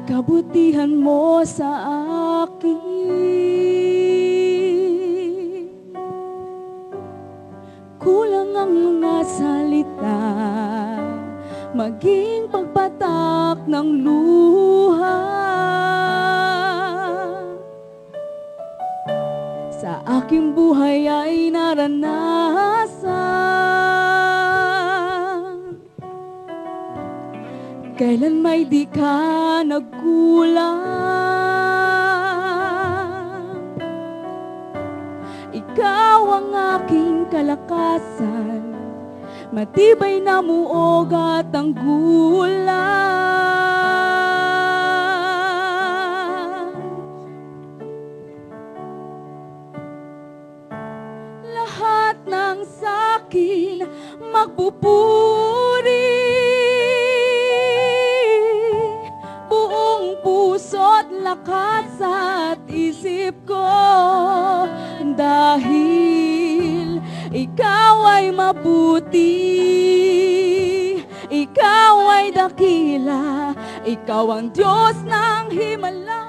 kabutihan mo sa akin. Kulang ang mga salita, maging pagpatak ng luha. Sa aking buhay ay naranasan, kailan may di ka nagkulang. Ikaw ang aking kalakasan, matibay na muog at ang gulang. Lahat ng sakin magpupuri, buong puso't lakas at isip ko, dahil ikaw ay mabuti, ikaw ay dakila, ikaw ang Diyos ng himala.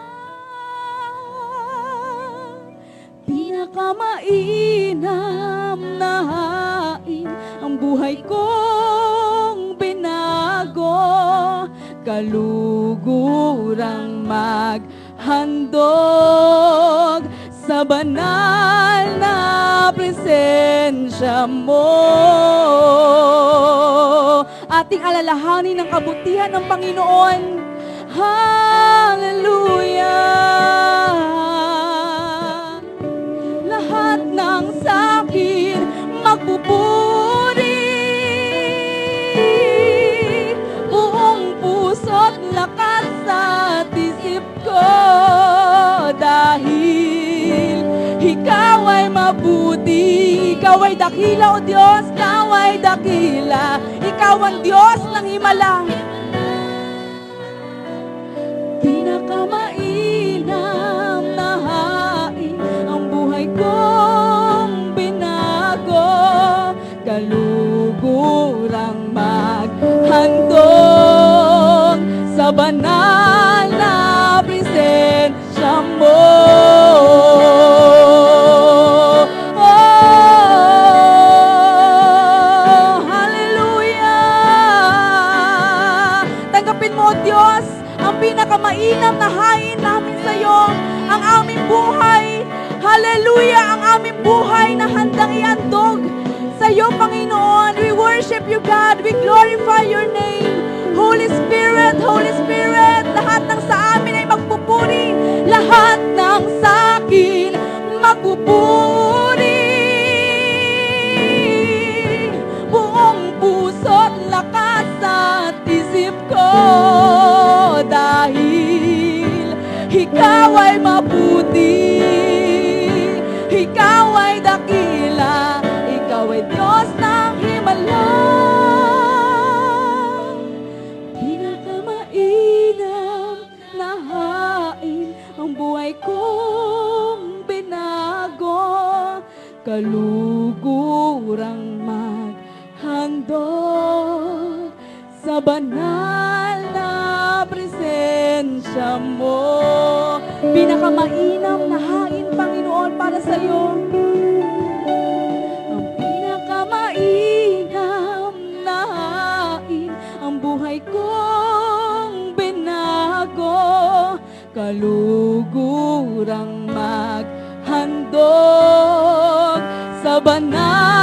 Pinakamainam na hain ang buhay kong binago, kalugurang maghandog sa banal na presensya mo. Ating alalahanin ang kabutihan ng Panginoon. Hallelujah! Lahat ng sakin magpupuri, buong puso't lakas at isip ko, dahil ikaw ay mabuti, ikaw ay dakila, O Diyos, ikaw ay dakila, ikaw ang Diyos ng himala. Pinakamainam na hain ang buhay kong binago, kalugurang maghandog sa banal na presensya mo. Oh, hallelujah! Tanggapin mo, O Diyos, ang pinakamainam na hain namin sa iyo, ang aming buhay. Hallelujah! Ang aming buhay na handang iandog sa iyo, Panginoon. We worship you, God. We glorify your name. Holy Spirit, lahat ng sa amin ay magpupuri. Lahat ng sa akin magpupuri. Buong puso't lakas at isip ko, dahil ikaw ay mabuti, ikaw ay dakila, ikaw ay Diyos ng himala. Pinakamainam na hain ang buhay kong binago, kalugurang maghandog sa banal na presensya mo. Pinakamainam na hain, Panginoon, para sa iyo. Ang pinakamainam na hain ang buhay kong binago, kalugurang maghandog sa banal